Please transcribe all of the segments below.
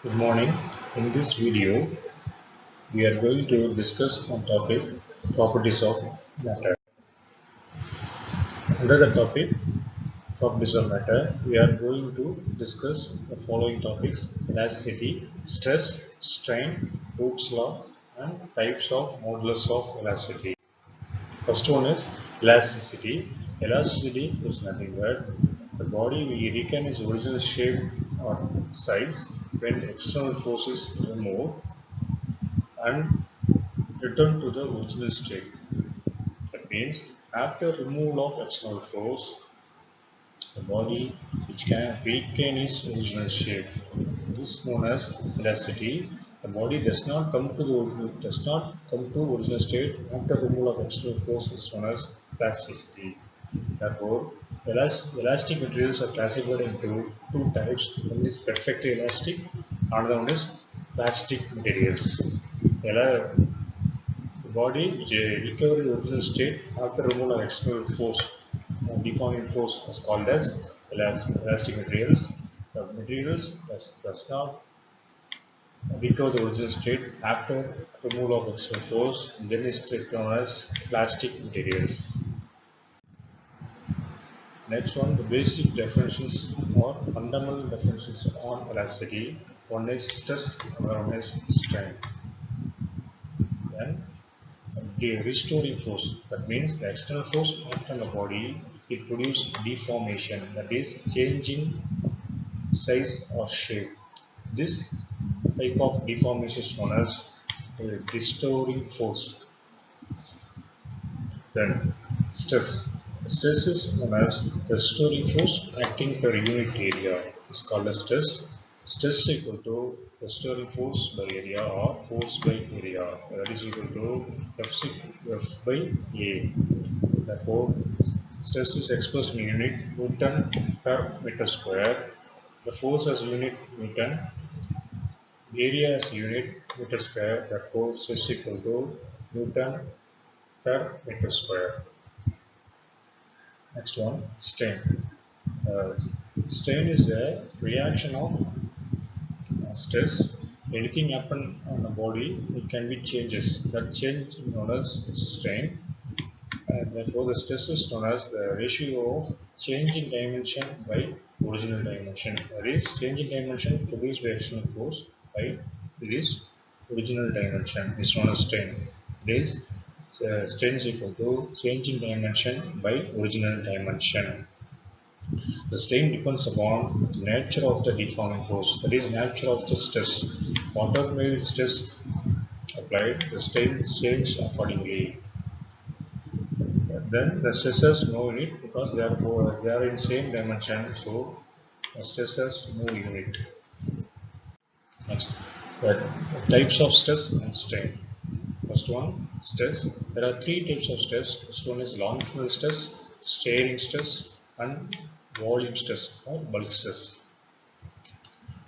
Good morning. In this video, we are going to discuss on topic properties of matter. Under the topic properties of matter, we are going to discuss the following topics: elasticity, stress, strain, Hooke's law, and types of modulus of elasticity. First one is elasticity. Elasticity is nothing but the body will regain its original shape or size when external force is removed and return to the original state. That means after removal of external force, the body which can regain its original shape. This is known as elasticity. The body does not come to original state after removal of external force is known as plasticity. Therefore, elastic materials are classified into two types. One is perfectly elastic, another one is plastic materials. The body recovered the original state after removal of external force. Deforming force is called as elastic materials. The materials does not recover the original state after removal of external force, then is known as plastic materials. Next one, the basic definitions or fundamental definitions on elasticity. One is stress, another one is strain. Then the restoring force, that means the external force acting on the body, it produces deformation, that is changing size or shape. This type of deformation is known as restoring force. Then stress. Stress is known as restoring force acting per unit area. It's called as stress. Stress equal to restoring force by area or force by area. That is equal to F by A. Therefore, stress is expressed in unit Newton per meter square. The force as unit Newton, area as unit meter square. Therefore, stress equal to Newton per meter square. Next one, strain. Uh, Strain is a reaction of stress. Anything happen on the body, it can be changes. That change is known as strain. And therefore, the stress is known as the ratio of change in dimension by original dimension. That is, change in dimension produced by external force by this original dimension is known as strain. It is strain is equal to change in dimension by original dimension. The strain depends upon the nature of the deforming force, that is, nature of the stress. Whatever may be stress applied, the strain changes accordingly. Then the stressors move in it because they are in same dimension, so the stressors move in it. Next, the types of stress and strain. First one, stress. There are three types of stress. First one is longitudinal stress, strain stress, and volume stress or bulk stress.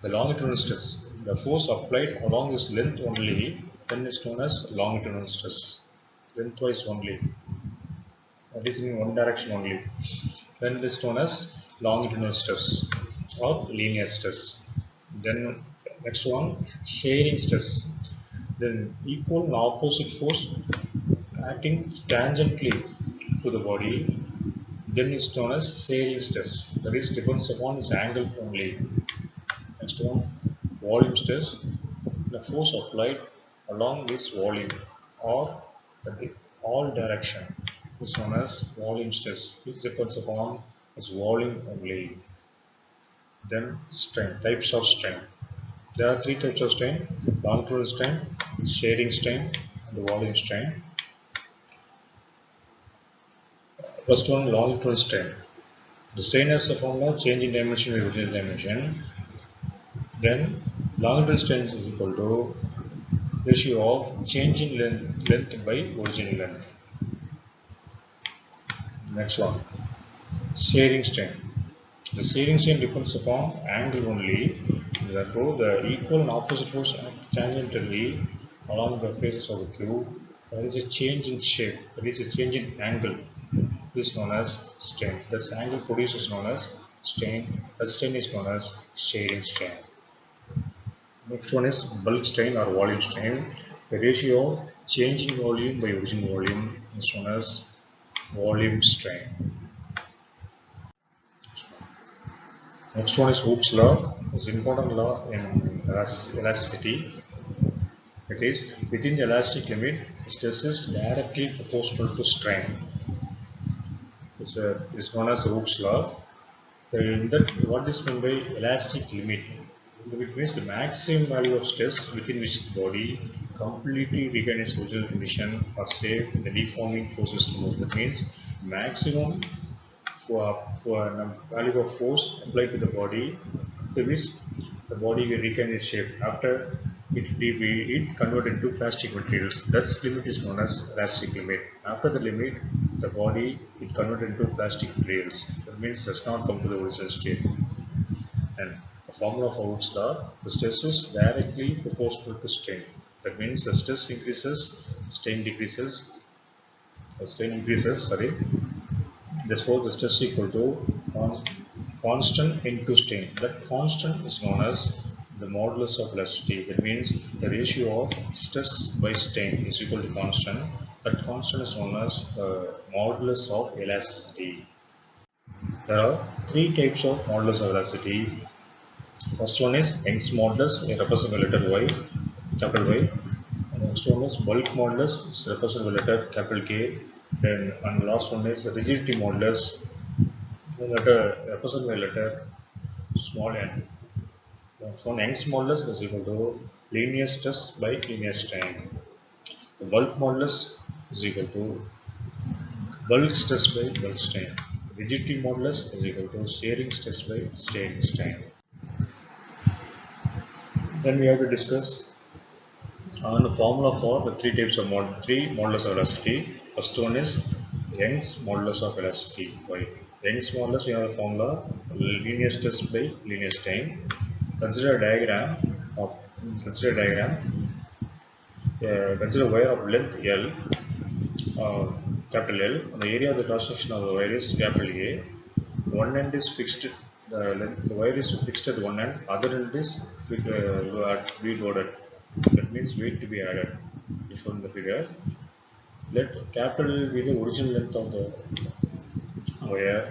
The longitudinal stress, the force applied along this length only, then is known as longitudinal stress. Lengthwise only, that is in one direction only. Then it is known as longitudinal stress or linear stress. Then next one, sharing stress. Then equal and opposite force acting tangentially to the body, then is known as sharing stress. That is depends upon its angle only. Next one, volume stress. The force applied along this volume or all direction is known as volume stress. This depends upon its volume only. Then strain, types of strain. There are three types of strain: longitudinal strain, sharing strain, and volume strain. First one, longitudinal strain. The strain has a formula change in dimension with original dimension. Then longitudinal strain is equal to ratio of change in length by original length. Next one, sharing strain. The sharing strain depends upon angle only. Therefore, the equal and opposite force act tangentially along the faces of the cube. There is a change in shape. There is a change in angle. This is known as strain. This angle produced is known as strain. That strain is known as sharing strain. Next one is bulk strain or volume strain. The ratio of change in volume by original volume is known as volume strain. Next one is Hooke's law. It's an important law in elasticity. It is within the elastic limit, stress is directly proportional to strain. It's known as Hooke's law. In that, what is meant by elastic limit? It means the maximum value of stress within which the body completely regains its original condition or safe in the deforming forces to move. That means maximum for a value of force applied to the body to which the body will regain its shape after it converted into plastic materials. That limit is known as elastic limit. After the limit, the body it converted into plastic materials. That means does not come to the original state. And the formula for Hooke's law, the stress is directly proportional to strain. That means the stress increases, strain decreases, strain increases, sorry. Therefore, the stress equal to constant into strain. That constant is known as the modulus of elasticity. That means the ratio of stress by strain is equal to constant. That constant is known as modulus of elasticity. There are three types of modulus of elasticity. First one is Young's modulus, it represents the letter Y, capital Y. And next one is bulk modulus, it's represented by letter capital K. Then and the last one is the rigidity modulus, represented by letter small n. Next one Young's modulus is equal to linear stress by linear strain. The bulk modulus is equal to bulk stress by bulk strain. Rigidity modulus is equal to shearing stress by shearing strain. Then we have to discuss on the formula for the three types of three modulus of elasticity. First one is Young's modulus of elasticity. Why? Young's modulus, we have the formula linear stress by linear strain. Consider a diagram of consider a wire of length L, capital L. The area of the cross section of the wire is capital A. One end is fixed. The wire is fixed at one end. Other end is reloaded. That means weight to be added. Shown in the figure. Let capital L be the original length of the wire.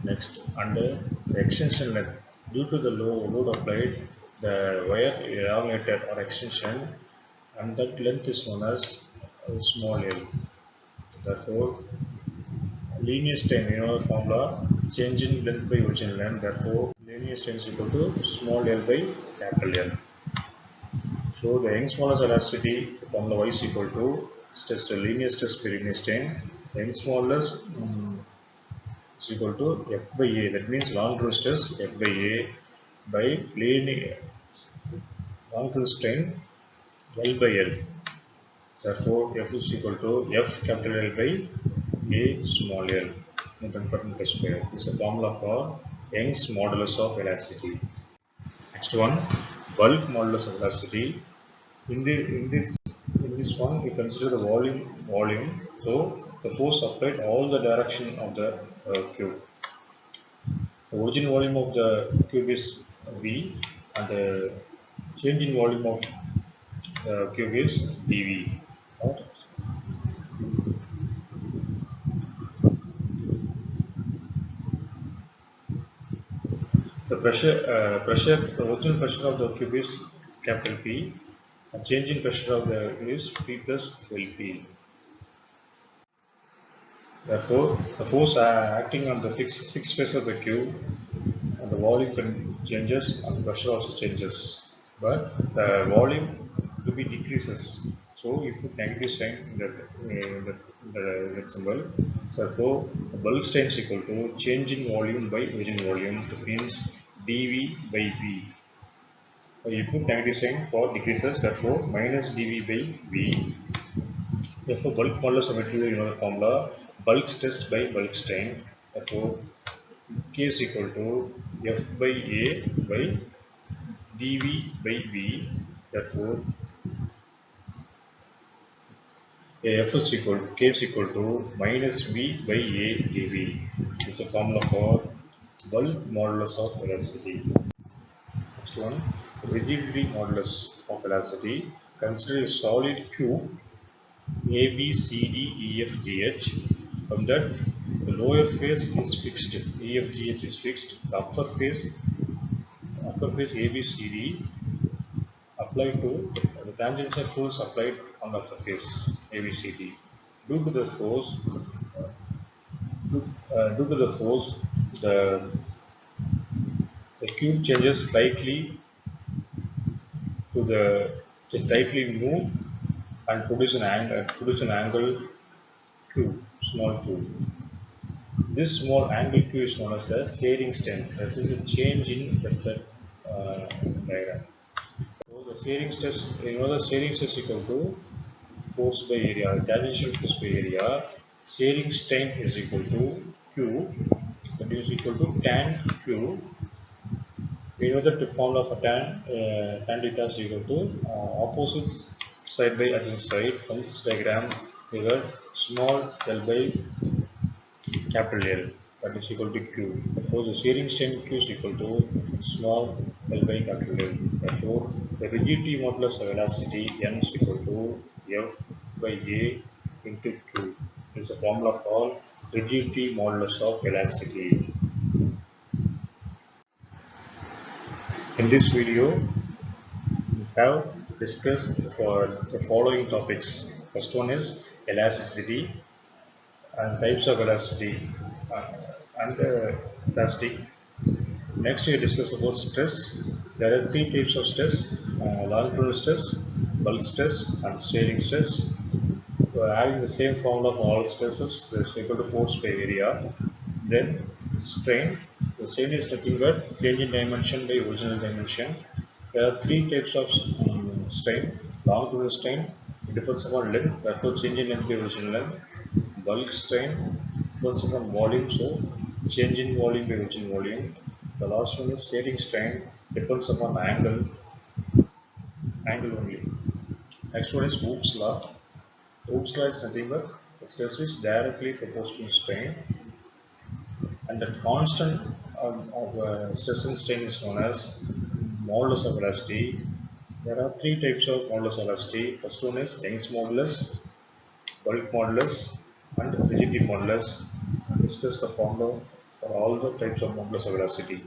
Next, under the extension length, due to the load applied, the wire elongated or extension, and that length is known as small l. Therefore, linear strain, you know the formula, change in length by original length. Therefore, linear strain is equal to small l by capital L. So the Young's modulus elasticity, the formula Y is equal to stress, linear stress per linear strain. Young's modulus is equal to F by A. That means long through stress F by A by linear long through strain L by L. Therefore, F is equal to F capital L by A small l. Newton per meter square. This is the formula for Young's modulus of elasticity. Next one, bulk modulus of elasticity. In this one, we consider the volume. So the force applied all the direction of the cube. The original volume of the cube is V, and the change in volume of the cube is dV. Right? The original pressure of the cube is capital P, and change in pressure of the is P plus LP. Therefore, the force acting on the fixed face of the cube, and the volume changes and the pressure also changes. But the volume to be decreases. So you put negative sign in that symbol. So therefore, the bulk strain is equal to change in volume by original volume. That means dV by V. So you put negative sign for decreases. Therefore, minus dV by V. Therefore, bulk modulus of material, you know the formula, bulk stress by bulk strain. Therefore, K is equal to F by A by dV by V. Therefore, F is equal to K is equal to minus V by A dV. This is the formula for bulk modulus of elasticity. Next one, Rigidity modulus of elasticity. Consider a solid cube A, B, C, D, E, F, G, H. From that, the lower face is fixed. E, F, G, H is fixed. The upper face A, B, C, D applied to the tangential force applied on the upper face A, B, C, D. Due to the force, due to the force, the the cube changes slightly to the just slightly move and produce an angle cube, small cube. This small angle Q is known as the shearing strength. This is a change in vector diagram. So the shearing stress, the shearing stress equal to force by area, tangential force by area. Shearing strain is equal to Q, that is equal to tan Q. We know that the formula for tan theta is equal to opposite side by adjacent side. From this diagram, we have small L by capital L, that is equal to Q. Therefore, the shearing strain Q is equal to small L by capital L. Therefore, the rigidity modulus of elasticity N is equal to F by A into Q. This is a formula for rigidity modulus of elasticity. In this video, we have discussed the following topics. First one is elasticity and types of elasticity uh, and elastic. Next, we discuss about stress. There are three types of stress: longitudinal stress, bulk stress, and shearing stress. Having the same formula for all stresses, is equal to force by area. Then strain. The strain is nothing but change in dimension by original dimension. There are three types of strain. Longitudinal strain, it depends upon length, therefore change in length by original length. Bulk strain depends upon volume, so change in volume by original volume. The last one is shearing strain, depends upon angle only. Next one is Hooke's law. Hooke's law is nothing but the stress is directly proportional to strain, and the constant of stress and strain is known as modulus of elasticity. There are three types of modulus of elasticity. First one is Young's modulus, bulk modulus, and rigidity modulus. Discuss the formula for all the types of modulus of elasticity.